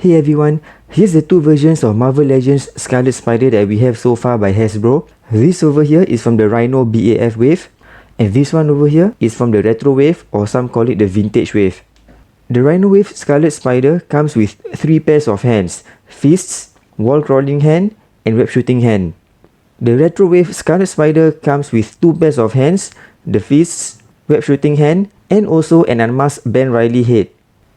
Hey everyone, here's the two versions of Marvel Legends Scarlet Spider that we have so far by Hasbro. This over here is from the Rhino BAF wave, and this one over here is from the retro wave, or some call it the vintage wave. The Rhino wave Scarlet Spider comes with 3 pairs of hands: fists, wall crawling hand, and web shooting hand. The retro wave Scarlet Spider comes with 2 pairs of hands, the fists, web shooting hand, and also an unmasked Ben Reilly head.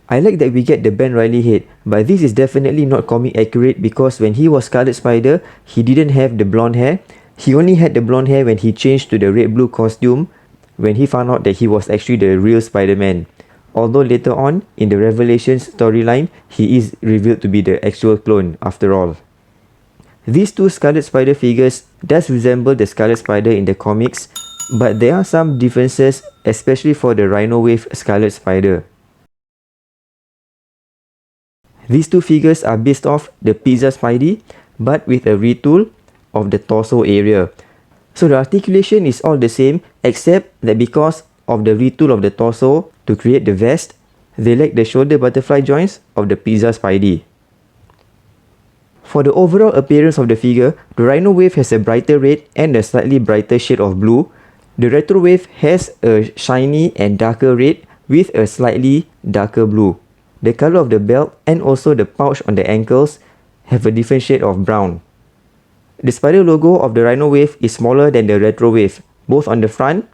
I like that we get the Ben Reilly head, but this is definitely not comic accurate because when he was Scarlet Spider, he didn't have the blonde hair. He only had the blonde hair when he changed to the red-blue costume, when he found out that he was actually the real Spider-Man. Although later on, in the Revelations storyline, he is revealed to be the actual clone after all. These two Scarlet Spider figures does resemble the Scarlet Spider in the comics, but there are some differences, especially for the Rhino wave Scarlet Spider. These two figures are based off the Pizza Spidey, but with a retool of the torso area. So the articulation is all the same, except that because of the retool of the torso to create the vest, they lack the shoulder butterfly joints of the Pizza Spidey. For the overall appearance of the figure, the Rhino wave has a brighter red and a slightly brighter shade of blue. The retro wave has a shiny and darker red with a slightly darker blue. The color of the belt and also the pouch on the ankles have a different shade of brown. The spider logo of the Rhino wave is smaller than the retro wave, both on the front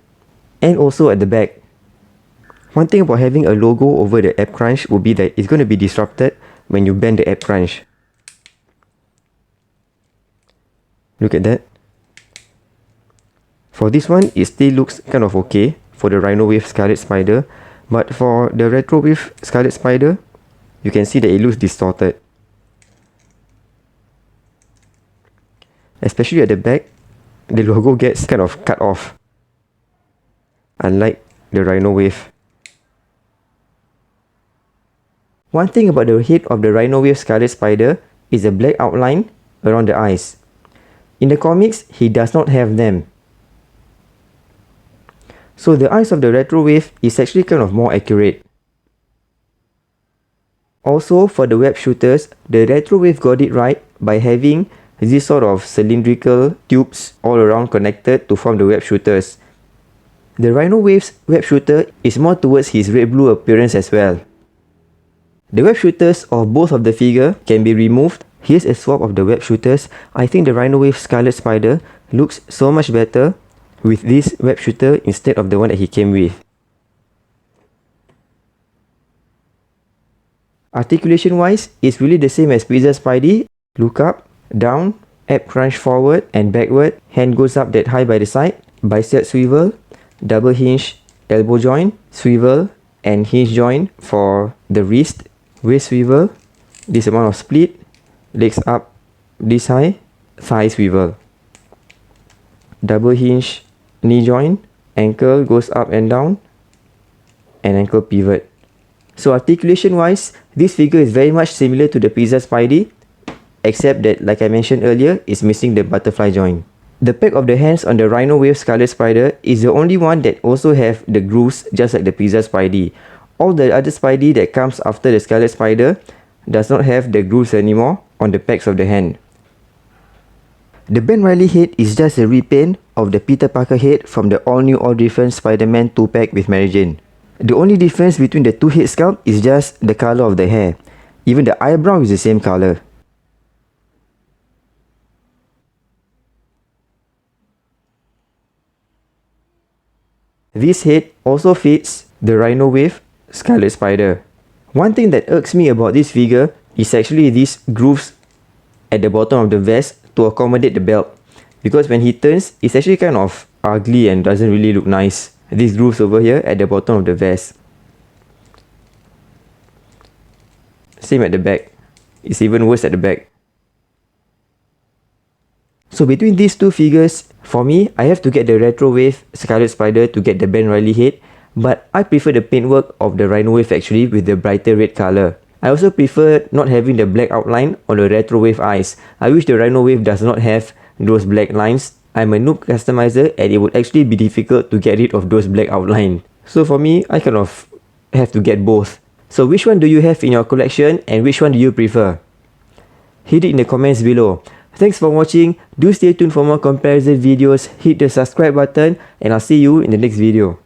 and also at the back. One thing about having a logo over the app crunch would be that it's going to be disrupted when you bend the app crunch. Look at that. For this one, it still looks kind of okay for the Rhino wave Scarlet Spider. But for the retro wave Scarlet Spider, you can see that it looks distorted. Especially at the back, the logo gets kind of cut off. Unlike the Rhino wave. One thing about the head of the Rhino wave Scarlet Spider is a black outline around the eyes. In the comics, he does not have them. So the eyes of the retro wave is actually kind of more accurate. Also, for the web shooters, the retro wave got it right by having this sort of cylindrical tubes all around connected to form the web shooters. The Rhino wave's web shooter is more towards his red-blue appearance as well. The web shooters of both of the figure can be removed. Here's a swap of the web shooters. I think the Rhino wave Scarlet Spider looks so much better with this web shooter instead of the one that he came with. Articulation wise, it's really the same as Pizza Spidey. Look up, down, ab crunch forward and backward, hand goes up that high by the side, bicep swivel, double hinge elbow joint, swivel and hinge joint for the wrist, waist swivel, this amount of split, legs up this high, thigh swivel, double hinge knee joint, ankle goes up and down, and ankle pivot. So articulation wise, this figure is very much similar to the Pizza Spidey, except that, like I mentioned earlier, it's missing the butterfly joint. The back of the hands on the Rhino wave Scarlet Spider is the only one that also have the grooves just like the Pizza Spidey. All the other Spidey that comes after the Scarlet Spider does not have the grooves anymore on the backs of the hand. The Ben Reilly head is just a repaint of the Peter Parker head from the all-new all-different Spider-Man 2-pack with Mary Jane. The only difference between the two head sculpt is just the color of the hair. Even the eyebrow is the same color. This head also fits the Rhino wave Scarlet Spider. One thing that irks me about this figure is actually these grooves at the bottom of the vest to accommodate the belt, because when he turns, it's actually kind of ugly and doesn't really look nice. These grooves over here at the bottom of the vest. Same at the back. It's even worse at the back. So between these two figures, for me, I have to get the retro wave Scarlet Spider to get the Ben Reilly head, but I prefer the paintwork of the Rhino wave actually with the brighter red color. I also prefer not having the black outline on the retro wave eyes. I wish the Rhino wave does not have those black lines. I'm a noob customizer and it would actually be difficult to get rid of those black outline. So for me, I kind of have to get both. So which one do you have in your collection and which one do you prefer? Hit it in the comments below. Thanks for watching. Do stay tuned for more comparison videos. Hit the subscribe button and I'll see you in the next video.